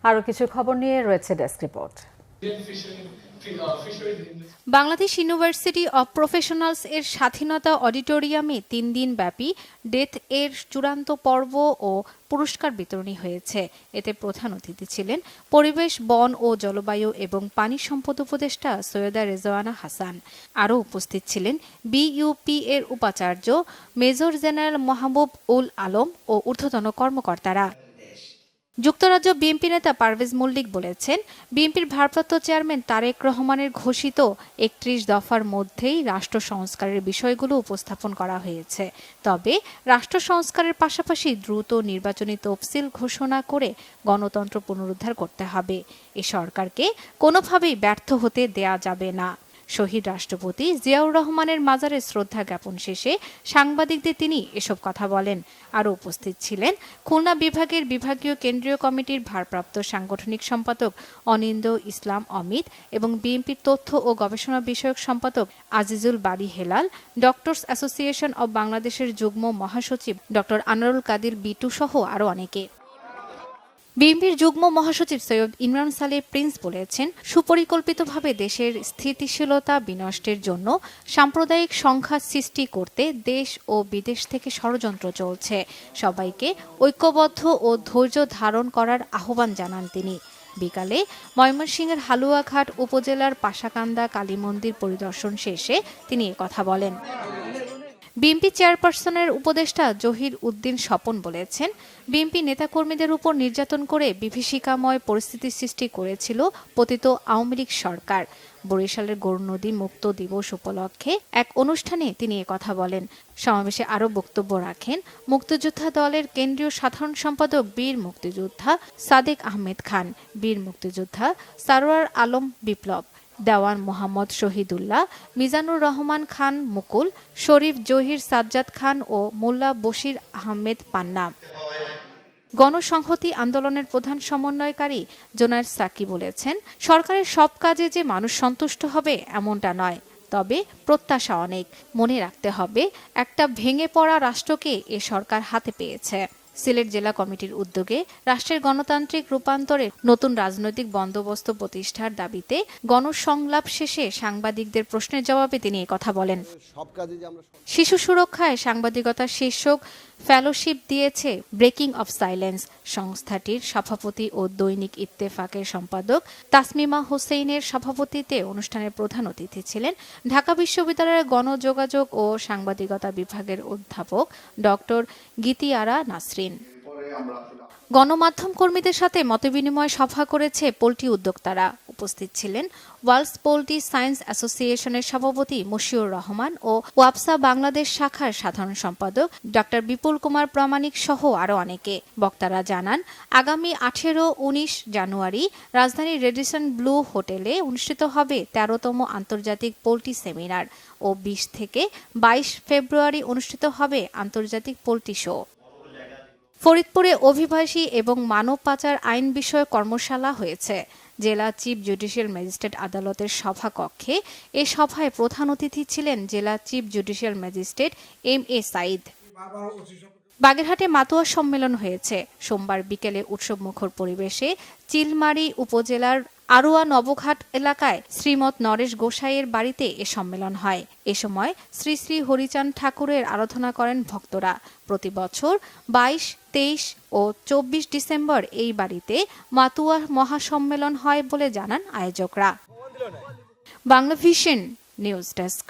আরও কিছু খবর নিয়ে রয়েছে desk report. Bangladesh university of professionals এর স্বাধীনতা অডিটোরিয়ামে ৩ দিন ব্যাপী ডেথ এর চূড়ান্ত পর্ব ও পুরস্কার বিতরণী হয়েছে। এতে প্রধান অতিথি ছিলেন পরিবেশ, বন ও জলবায়ু এবং পানি সম্পদ উপদেষ্টা সৈয়দা রেজওয়ানা হাসান। আরও উপস্থিত ছিলেন বিইউপি এর উপাচার্য মেজর জেনারেল মাহবুব উল আলম ও ঊর্ধ্বতন কর্মকর্তারা। যুক্তরাজ্য বিএনপি নেতা পারভেজ মল্লিক বলেছেন, বিএনপির ভারপ্রাপ্ত চেয়ারম্যান তারেক রহমানের ঘোষিত ৩১ দফার মধ্যেই রাষ্ট্র সংস্কারের বিষয়গুলো উপস্থাপন করা হয়েছে। তবে রাষ্ট্র সংস্কারের পাশাপাশি দ্রুত নির্বাচনী তফসিল ঘোষণা করে গণতন্ত্র পুনরুদ্ধার করতে হবে। এ সরকারকে কোনোভাবেই ব্যর্থ হতে দেয়া যাবে না। শহীদ রাষ্ট্রপতি জিয়াউর রহমানের মাজারে শ্রদ্ধা জ্ঞাপন শেষে সাংবাদিকদের তিনি এসব কথা বলেন। আরও উপস্থিত ছিলেন খুলনা বিভাগের বিভাগীয় কেন্দ্রীয় কমিটির ভারপ্রাপ্ত সাংগঠনিক সম্পাদক অনিন্দ্য ইসলাম অমিত এবং বিএনপির তথ্য ও গবেষণা বিষয়ক সম্পাদক আজিজুল বারী হেলাল, ডক্টরস অ্যাসোসিয়েশন অব বাংলাদেশের যুগ্ম মহাসচিব ডক্টর আনোয়ারুল কাদির বিটু সহ আরও অনেকে। বিএনপির যুগ্ম মহাসচিব সৈয়দ ইমরান সালেহ প্রিন্স বলেছেন, সুপরিকল্পিতভাবে দেশের স্থিতিশীলতা বিনষ্টের জন্য সাম্প্রদায়িক সংঘাত সৃষ্টি করতে দেশ ও বিদেশ থেকে ষড়যন্ত্র চলছে। সবাইকে ঐক্যবদ্ধ ও ধৈর্য ধারণ করার আহ্বান জানান তিনি। বিকালে ময়মনসিংহের হালুয়াঘাট উপজেলার পাশাকান্দা কালী মন্দির পরিদর্শন শেষে তিনি একথা বলেন। বিএনপি চেয়ারপারসনের উপদেষ্টা জহির উদ্দিন স্বপন বলেছেন, বিএনপি নেতাকর্মীদের উপর নির্যাতন করে বিভীষিকাময় পরিস্থিতি সৃষ্টি করেছিল পতিত আওয়ামী লীগ সরকার। বরিশালের গৌরনদী মুক্ত দিবস উপলক্ষে এক অনুষ্ঠানে তিনি একথা বলেন। সমাবেশে আরও বক্তব্য রাখেন মুক্তিযোদ্ধা দলের কেন্দ্রীয় সাধারণ সম্পাদক বীর মুক্তিযোদ্ধা সাদেক আহমেদ খান, বীর মুক্তিযোদ্ধা সারোয়ার আলম বিপ্লব, দেওয়ান মোহাম্মদ শহীদুল্লাহ, মিজানুর রহমান খান মুকুল, শরীফ জহির সাজ্জাদ খান ও মোল্লা বশির আহমেদ পান্না। গণসংহতি আন্দোলনের প্রধান সমন্বয়কারী জোনায়েদ সাকি বলেছেন, সরকারের সব কাজে যে মানুষ সন্তুষ্ট হবে এমনটা নয়, তবে প্রত্যাশা অনেক। মনে রাখতে হবে, একটা ভেঙে পড়া রাষ্ট্রকে এ সরকার হাতে পেয়েছে। সিলেট জেলা কমিটির উদ্যোগে রাষ্ট্রের গণতান্ত্রিক রূপান্তরে নতুন রাজনৈতিক বন্দোবস্ত প্রতিষ্ঠার দাবিতে গণসংলাপ শেষে সাংবাদিকদের প্রশ্নের জবাবে তিনি একথা বলেন। শিশু সুরক্ষায় সাংবাদিকতার শীর্ষক ফেলোশিপ দিয়েছে ব্রেকিং অফ সাইলেন্স সংস্থাটির সভাপতি ও দৈনিক ইত্তেফাকের সম্পাদক তাসমিমা হোসেইনের সভাপতিত্বে অনুষ্ঠানের প্রধান অতিথি ছিলেন ঢাকা বিশ্ববিদ্যালয়ের গণযোগাযোগ ও সাংবাদিকতা বিভাগের অধ্যাপক ডক্টর গীতিয়ারা নাসরিন। গণমাধ্যম কর্মীদের সাথে মতবিনিময় সভা করেছে পোল্ট্রি উদ্যোক্তারা। উপস্থিত ছিলেন ওয়ার্ল্ড পোল্ট্রি সায়েন্স অ্যাসোসিয়েশনের সভাপতি মশিউর রহমান ও ওয়াপসা বাংলাদেশ শাখার সাধারণ সম্পাদক ডক্টর বিপুল কুমার প্রামাণিক সহ আরও অনেকে। বক্তারা জানান, আগামী 18-19 জানুয়ারি রাজধানীর রেডিসন ব্লু হোটেলে অনুষ্ঠিত হবে 13তম আন্তর্জাতিক পোল্ট্রি সেমিনার ও 20 থেকে 22 ফেব্রুয়ারি অনুষ্ঠিত হবে আন্তর্জাতিক পোল্ট্রি শো। ফরিদপুরে অভিবাসী এবং মানব পাচার আইন বিষয়ক কর্মশালা হয়েছে। জেলা চিফ জুডিশিয়াল ম্যাজিস্ট্রেট আদালতের সভাকক্ষে এ সভায় প্রধান অতিথি ছিলেন জেলা chief judicial magistrate MA Saeed. বাগেরহাটে মাতুয়া সম্মেলন হয়েছে। সোমবার বিকেলে উৎসবমুখর পরিবেশে চিলমারী উপজেলার আরুয়া নবঘাট এলাকায় শ্রীমৎ নরেশ গোসাইয়ের বাড়িতে এ সম্মেলন হয়। এ সময় শ্রী শ্রী হরিচাঁদ ঠাকুরের আরাধনা করেন ভক্তরা। প্রতি বছর 22, 23 ও 24 ডিসেম্বর এই বাড়িতে মাতুয়া মহাসম্মেলন হয় বলে জানান আয়োজকরা। Bangla vision news desk.